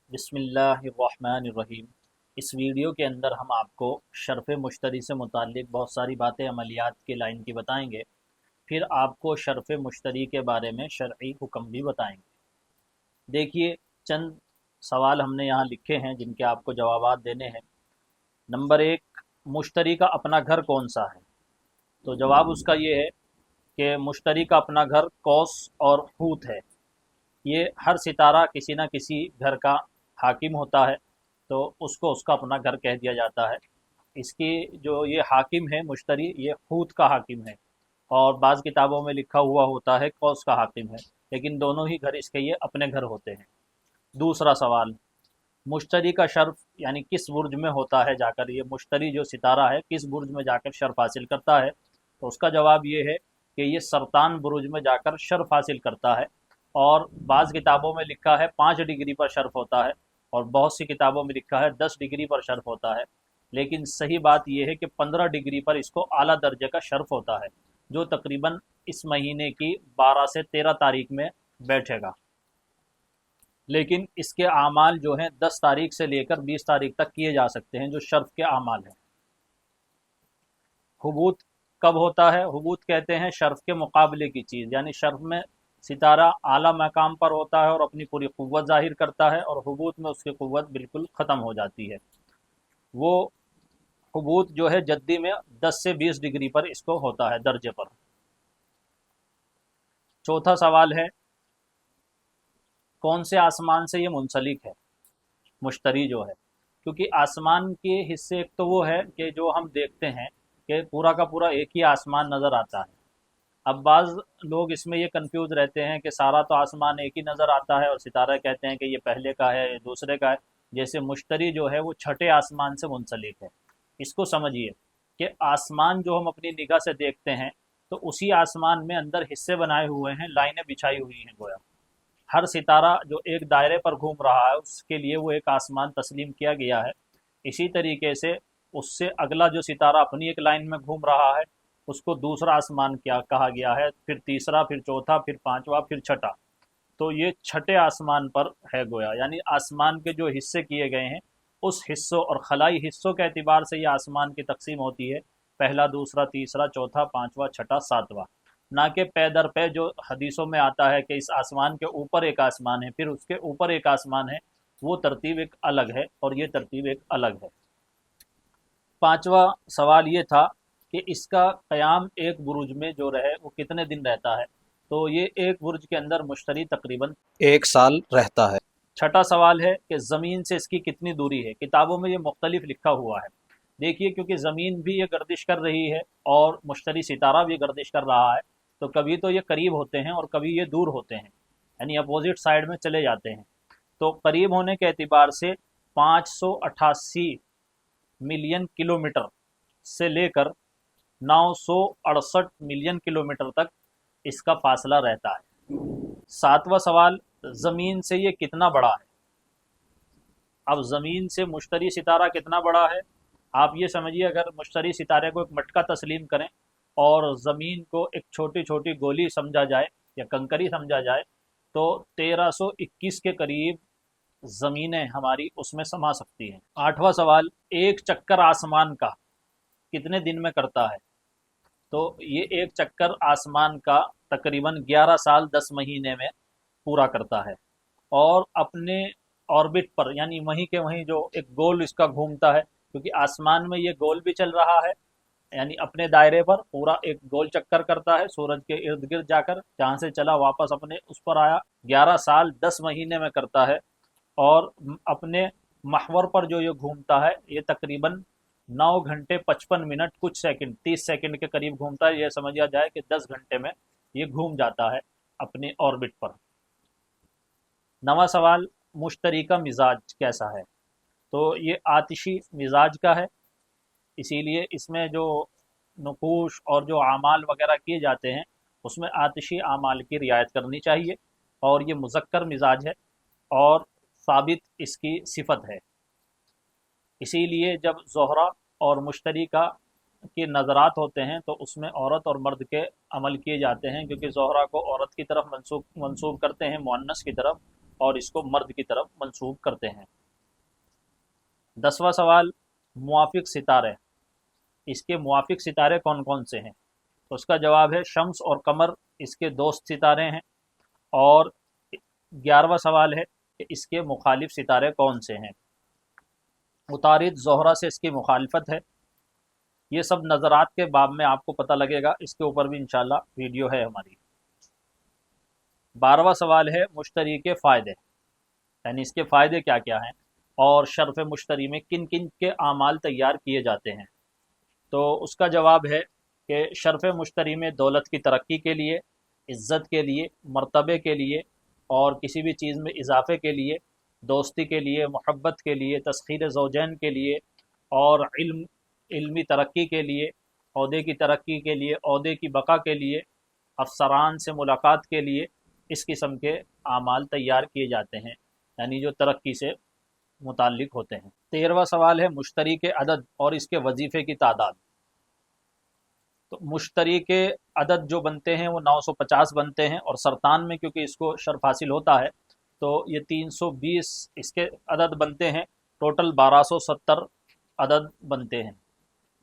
बिस्मिल्लाहिर्रहमानिर्रहीम। इस वीडियो के अंदर हम आपको शर्फ़ मुश्तरी से मुताल्लिक़ बहुत सारी बातें अमलियात के लाइन की बताएंगे। फिर आपको शर्फ़ मुश्तरी के बारे में शरई हुक्म भी बताएंगे। देखिए, चंद सवाल हमने यहाँ लिखे हैं जिनके आपको जवाबात देने हैं। नंबर एक, मुश्तरी का अपना घर कौन सा है? तो जवाब उसका ये है कि मुश्तरी का अपना घर कौस और हूत है। ये हर सितारा किसी न किसी घर का हाकिम होता है, तो उसको उसका अपना घर कह दिया जाता है। इसकी जो ये हाकिम है मुश्तरी, ये हूत का हाकिम है, और बाज़ किताबों में लिखा हुआ होता है कौस का हाकिम है, लेकिन दोनों ही घर इसके ये अपने घर होते हैं। दूसरा सवाल, मुश्तरी का शर्फ यानी किस बुर्ज में होता है जाकर, ये मुश्तरी जो सितारा है किस बुर्ज में जाकर शर्फ हासिल करता है? तो उसका जवाब ये है कि ये सरतान बुर्ज में जाकर शर्फ हासिल करता है। और बाज़ किताबों में लिखा है 5 डिग्री पर शर्फ होता है, और बहुत सी किताबों में लिखा है 10 डिग्री पर शर्फ होता है। लेकिन सही बात यह है कि 15 डिग्री पर इसको आला दर्जे का शर्फ होता है, जो तकरीबन इस महीने की 12 से 13 तारीख में बैठेगा। लेकिन इसके आमाल जो हैं 10 तारीख से लेकर 20 तारीख तक किए जा सकते हैं, जो शर्फ के आमाल हैं। हुबूत कब होता है? हुबूत कहते हैं शर्फ के मुकाबले की चीज़, यानी शर्फ में सितारा आला मकाम पर होता है और अपनी पूरी क़ुव्वत ज़ाहिर करता है, और हुबूत में उसकी क़ुव्वत बिल्कुल ख़त्म हो जाती है। वो हुबूत जो है जद्दी में 10 से 20 डिग्री पर इसको होता है, दर्जे पर। चौथा सवाल है, कौन से आसमान से ये मुंसलिक है मुश्तरी जो है? क्योंकि आसमान के हिस्से एक तो वो है कि जो हम देखते हैं कि पूरा का पूरा एक ही आसमान नज़र आता है। अब बाज़ लोग इसमें ये कंफ्यूज रहते हैं कि सारा तो आसमान एक ही नज़र आता है, और सितारा कहते हैं कि ये पहले का है, ये दूसरे का है। जैसे मुश्तरी जो है वो छठे आसमान से मुंसलिक है। इसको समझिए कि आसमान जो हम अपनी निगाह से देखते हैं, तो उसी आसमान में अंदर हिस्से बनाए हुए हैं, लाइनें बिछाई हुई हैं गोया। हर सितारा जो एक दायरे पर घूम रहा है उसके लिए वो एक आसमान तस्लीम किया गया है। इसी तरीके से उससे अगला जो सितारा अपनी एक लाइन में घूम रहा है उसको दूसरा आसमान क्या कहा गया है, फिर तीसरा, फिर चौथा, फिर पांचवा, फिर छठा। तो ये छठे आसमान पर है गोया, यानी आसमान के जो हिस्से किए गए हैं उस हिस्सों और खलाई हिस्सों के एतबार से ये आसमान की तकसीम होती है, पहला, दूसरा, तीसरा, चौथा, पांचवा, छठा, सातवां। ना कि पै दर पै जो हदीसों में आता है कि इस आसमान के ऊपर एक आसमान है, फिर उसके ऊपर एक आसमान है। वो तरतीब एक अलग है और ये तरतीब एक अलग है। पांचवा सवाल ये था कि इसका क़याम एक बुरुज में जो रहे वो कितने दिन रहता है? तो ये एक बुर्ज के अंदर मुश्तरी तकरीबन 1 साल रहता है। छठा सवाल है कि ज़मीन से इसकी कितनी दूरी है? किताबों में ये मुख्तलिफ लिखा हुआ है। देखिए, क्योंकि ज़मीन भी ये गर्दिश कर रही है और मुश्तरी सितारा भी गर्दिश कर रहा है, तो कभी तो ये करीब होते हैं और कभी ये दूर होते हैं, यानी अपोजिट साइड में चले जाते हैं। तो करीब होने के एतबार से 588 मिलियन किलोमीटर से लेकर 968 मिलियन किलोमीटर तक इसका फासला रहता है। सातवां सवाल, ज़मीन से ये कितना बड़ा है? अब ज़मीन से मुश्तरी सितारा कितना बड़ा है? आप ये समझिए, अगर मुश्तरी सितारे को एक मटका तस्लीम करें और ज़मीन को एक छोटी छोटी गोली समझा जाए या कंकरी समझा जाए, तो 1321 के करीब ज़मीनें हमारी उसमें समा सकती हैं। आठवां सवाल, एक चक्कर आसमान का कितने दिन में करता है? तो ये एक चक्कर आसमान का तकरीबन 11 साल 10 महीने में पूरा करता है, और अपने ऑर्बिट पर, यानी वहीं के वहीं जो एक गोल इसका घूमता है, क्योंकि आसमान में ये गोल भी चल रहा है, यानी अपने दायरे पर पूरा एक गोल चक्कर करता है सूरज के इर्द गिर्द जाकर, जहाँ से चला वापस अपने उस पर आया। 11 साल 10 महीने में करता है। और अपने महवर पर जो ये घूमता है, ये तकरीबन 9 घंटे 55 मिनट कुछ सेकंड, 30 सेकंड के करीब घूमता है। यह समझा जाए कि 10 घंटे में ये घूम जाता है अपने ऑर्बिट पर। नवा सवाल, मुश्तरी का मिजाज कैसा है? तो ये आतिशी मिजाज का है, इसीलिए इसमें जो नकूश और जो आमाल वगैरह किए जाते हैं उसमें आतिशी आमाल की रियायत करनी चाहिए, और ये मुज़क्कर मिजाज है और साबित इसकी सिफत है। इसीलिए जब ज़ोहरा और मुश्तरी का के नज़रात होते हैं तो उसमें औरत और मर्द के अमल किए जाते हैं, क्योंकि ज़ोहरा को औरत की तरफ मंसूब करते हैं, मुअन्नस की तरफ, اور इसको मर्द की तरफ मंसूब करते हैं। 10वां सवाल, मुवाफिक सितारे, इसके मुवाफिक सितारे कौन कौन से हैं? तो उसका जवाब है शम्स और कमर इसके दोस्त सितारे हैं। और 11वां सवाल है कि इसके मुखालिफ सितारे कौन से हैं? उतारिद ज़ोहरा से इसकी मुखालफत है। ये सब नज़रात के बाब में आपको पता लगेगा, इसके ऊपर भी इंशाल्लाह वीडियो है हमारी। 12वां सवाल है मुश्तरी के फ़ायदे, यानी इसके फ़ायदे क्या क्या हैं और शर्फ़ मुश्तरी में किन किन के आमाल तैयार किए जाते हैं। तो उसका जवाब है कि शर्फ़ मुश्तरी में दौलत की तरक्की के लिए, इज़्ज़त के लिए, मर्तबे के लिए और किसी भी चीज़ में इजाफ़े के लिए, दोस्ती के लिए, मोहब्बत के लिए, तस्खीर ज़ौजैन के लिए और इल्मी तरक्की के लिए, ओहदे की तरक्की के लिए, ओहदे की बका के लिए, अफसरान से मुलाकात के लिए इस किस्म के आमाल तैयार किए जाते हैं, यानी जो तरक्की से मुताल्लिक होते हैं। 13वां सवाल है मुश्तरी के अदद और इसके वजीफ़े की तादाद। तो मुश्तरी के अदद जो बनते हैं वो 950 बनते हैं और सरतान में क्योंकि इसको शर्फ हासिल होता है तो ये 320 इसके अदद बनते हैं। टोटल 1270 अदद बनते हैं।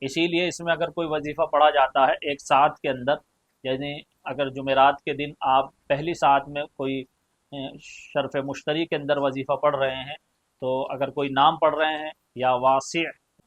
इसीलिए इसमें अगर कोई वजीफ़ा पढ़ा जाता है एक साथ के अंदर, यानी अगर जुमेरात के दिन आप पहली साथ में कोई शर्फ मुश्तरी के अंदर वजीफ़ा पढ़ रहे हैं, तो अगर कोई नाम पढ़ रहे हैं या वासी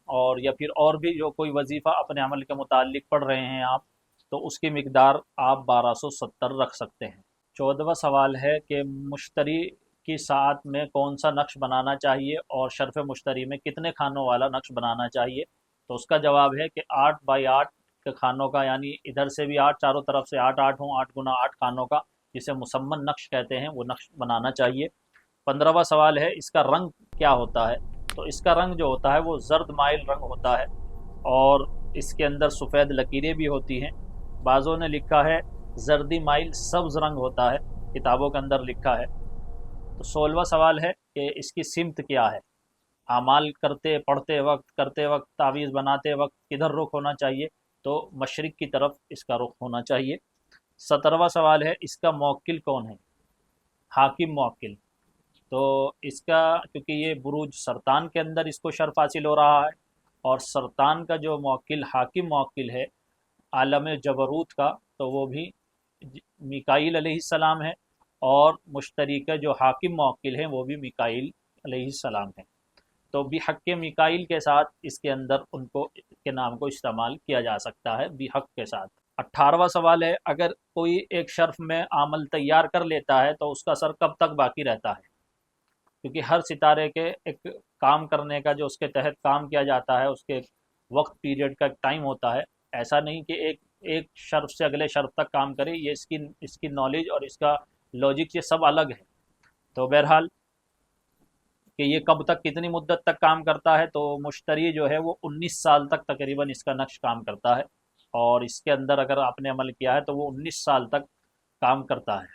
और या फिर और भी जो कोई वजीफ़ा अपने अमल के मुतालिक पढ़ रहे हैं आप, तो उसकी मिकदार आप 1270 रख सकते हैं। 14वां सवाल है कि मुश्तरी की साथ में कौन सा नक्श बनाना चाहिए और शर्फ मुश्तरी में कितने खानों वाला नक्श बनाना चाहिए। तो उसका जवाब है कि 8 बाई 8 के खानों का, यानी इधर से भी 8, चारों तरफ से 8 8 हों, 8 गुना 8 खानों का, जिसे मुसम्मन नक्श कहते हैं, वो नक्श बनाना चाहिए। 15वां सवाल है इसका रंग क्या होता है। तो इसका रंग जो होता है वो जर्द माइल रंग होता है और इसके अंदर सफ़ेद लकीरें भी होती हैं। बाज़ों ने लिखा है जर्दी माइल सब्ज़ रंग होता है, किताबों के अंदर लिखा है। तो 16वां सवाल है कि इसकी सिमत क्या है। आमाल करते, पढ़ते वक्त, करते वक्त, तावीज़ बनाते वक्त किधर रुख होना चाहिए। तो मशरिक़ की तरफ इसका रुख होना चाहिए। 17वां सवाल है इसका मौक्किल कौन है, हाकिम मौक्किल। तो इसका क्योंकि ये बुरूज सरतान के अंदर इसको शर्फ हासिल हो रहा है और सरतान का जो मौक्किल हाकिम मौक्किल है आलम जबरूत का, तो वो भी मिकाईल अलैहिस्सलाम है और मुश्तरी का जो हाकिम मौक्किल है वो भी मिकाईल अलैहिस्सलाम है। तो बिहक़ मिकाईल के साथ इसके अंदर उनको के नाम को इस्तेमाल किया जा सकता है बिहक़ के साथ। 18वां सवाल है अगर कोई एक शर्फ में आमल तैयार कर लेता है तो उसका असर कब तक बाकी रहता है। क्योंकि हर सितारे के एक काम करने का जो उसके तहत काम किया जाता है उसके वक्त पीरियड का टाइम होता है। ऐसा नहीं कि एक एक शर्फ से अगले शर्फ तक काम करे, ये इसकी नॉलेज और इसका लॉजिक ये सब अलग है। तो बहरहाल कि ये कब तक कितनी मुद्दत तक काम करता है, तो मुश्तरी जो है वो 19 साल तक तकरीबन इसका नक्श काम करता है और इसके अंदर अगर आपने अमल किया है तो वो 19 साल तक काम करता है।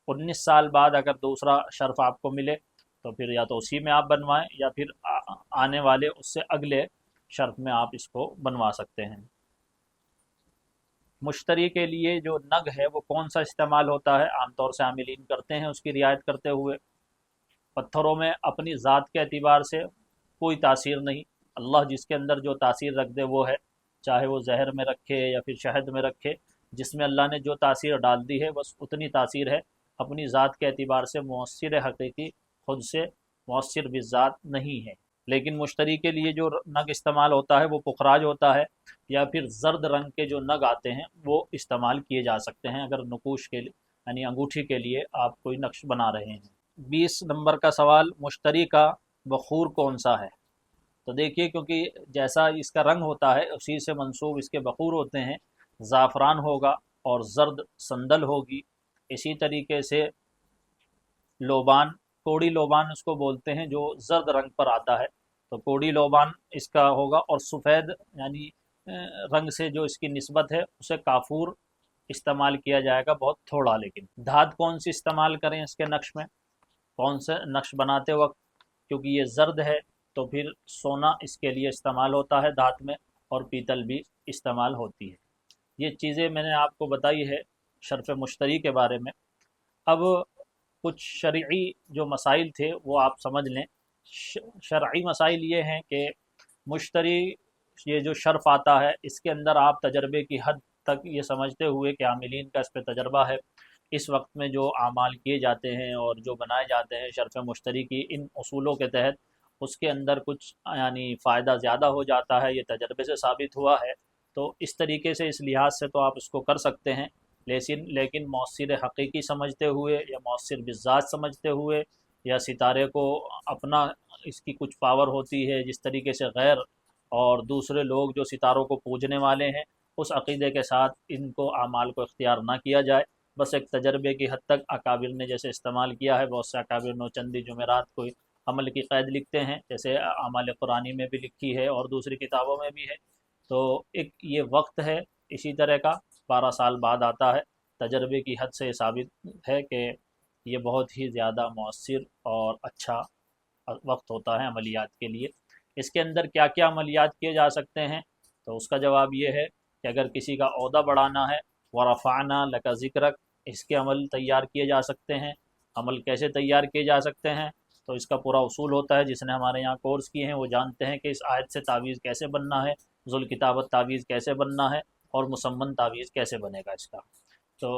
19 साल बाद अगर दूसरा शर्फ आपको मिले तो फिर या तो उसी में आप बनवाएं या फिर आने वाले उससे अगले शर्फ में आप इसको बनवा सकते हैं। मुश्तरी के लिए जो नग है वो कौन सा इस्तेमाल होता है, आमतौर से आमिलीन करते हैं उसकी रियायत करते हुए। पत्थरों में अपनी ज़ात के एतबार से कोई तासीर नहीं, अल्लाह जिसके अंदर जो तासीर रख दे वो है, चाहे वो जहर में रखे या फिर शहद में रखे, जिसमें अल्लाह ने जो तासीर डाल दी है बस उतनी तासीर है, अपनी ज़ात के एतबार से मुअस्सिर हकीकी खुद से मुअस्सिर बिज़ात नहीं है। लेकिन मुश्तरी के लिए जो नग इस्तेमाल होता है वो पुखराज होता है या फिर जर्द रंग के जो नग आते हैं वो इस्तेमाल किए जा सकते हैं अगर नकूश के लिए, यानी अंगूठी के लिए आप कोई नक्श बना रहे हैं। 20 नंबर का सवाल, मुश्तरी का बखूर कौन सा है। तो देखिए क्योंकि जैसा इसका रंग होता है उसी से मंसूब इसके बखूर होते हैं। ज़ाफ़रान होगा और जर्द संदल होगी। इसी तरीके से लोबान, कोड़ी लोबान उसको बोलते हैं जो जर्द रंग पर आता है, तो कोड़ी लोबान इसका होगा। और सफ़ेद यानी रंग से जो इसकी निस्बत है उसे काफूर इस्तेमाल किया जाएगा, बहुत थोड़ा। लेकिन धात कौन सी इस्तेमाल करें इसके नक्श में, कौन से नक्श बनाते वक्त, क्योंकि ये जर्द है तो फिर सोना इसके लिए इस्तेमाल होता है धात में और पीतल भी इस्तेमाल होती है। ये चीज़ें मैंने आपको बताई है शर्फ मुश्तरी के बारे में। अब کچھ شرعی جو مسائل تھے وہ آپ سمجھ لیں۔ شرعی مسائل یہ ہیں کہ مشتری یہ جو شرف آتا ہے اس کے اندر آپ تجربے کی حد تک یہ سمجھتے ہوئے کہ عاملین کا اس پہ تجربہ ہے، اس وقت میں جو اعمال کیے جاتے ہیں اور جو بنائے جاتے ہیں شرف مشتری کی ان اصولوں کے تحت، اس کے اندر کچھ یعنی فائدہ زیادہ ہو جاتا ہے، یہ تجربے سے ثابت ہوا ہے، تو اس طریقے سے اس لحاظ سے تو آپ اس کو کر سکتے ہیں۔ لیکن مؤثر حقیقی سمجھتے ہوئے یا مؤثر بالذات سمجھتے ہوئے یا ستارے کو اپنا اس کی کچھ پاور ہوتی ہے، جس طریقے سے غیر اور دوسرے لوگ جو ستاروں کو پوجنے والے ہیں اس عقیدے کے ساتھ ان کو اعمال کو اختیار نہ کیا جائے۔ بس ایک تجربے کی حد تک اکابر نے جیسے استعمال کیا ہے، بہت سے اکابر نے چندی جمعرات کو عمل کی قید لکھتے ہیں، جیسے اعمال قرآنی میں بھی لکھی ہے اور دوسری کتابوں میں بھی ہے۔ تو ایک یہ وقت ہے اسی طرح کا 12 سال بعد آتا ہے، تجربے کی حد سے ثابت ہے کہ یہ بہت ہی زیادہ مؤثر اور اچھا وقت ہوتا ہے عملیات کے لیے۔ اس کے اندر کیا کیا عملیات کیے جا سکتے ہیں، تو اس کا جواب یہ ہے کہ اگر کسی کا عہدہ بڑھانا ہے، ورفعنا لک ذکرک، اس کے عمل تیار کیے جا سکتے ہیں۔ عمل کیسے تیار کیے جا سکتے ہیں، تو اس کا پورا اصول ہوتا ہے، جس نے ہمارے یہاں کورس کیے ہیں وہ جانتے ہیں کہ اس آیت سے تعویذ کیسے بننا ہے، ذوالکتابت تعویذ کیسے بننا ہے، اور مسمن تعویذ کیسے بنے گا اس کا۔ تو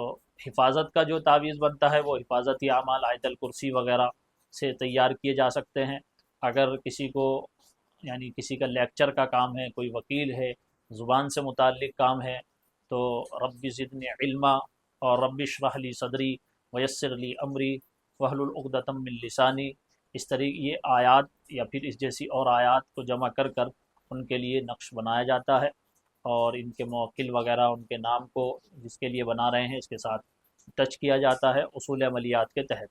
حفاظت کا جو تعویذ بنتا ہے وہ حفاظتی اعمال آیت الکرسی وغیرہ سے تیار کیے جا سکتے ہیں۔ اگر کسی کو یعنی کسی کا لیکچر کا کام ہے، کوئی وکیل ہے، زبان سے متعلق کام ہے، تو رب زدنی علما اور رب اشرح لی صدری ویسر لی امری واحلل عقدۃ من لسانی، اس طریقے یہ آیات یا پھر اس جیسی اور آیات کو جمع کر کر ان کے لیے نقش بنایا جاتا ہے، اور ان کے موکل وغیرہ ان کے نام کو جس کے لیے بنا رہے ہیں اس کے ساتھ ٹچ کیا جاتا ہے اصول عملیات کے تحت۔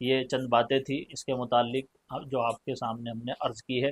یہ چند باتیں تھیں اس کے متعلق جو آپ کے سامنے ہم نے عرض کی ہے۔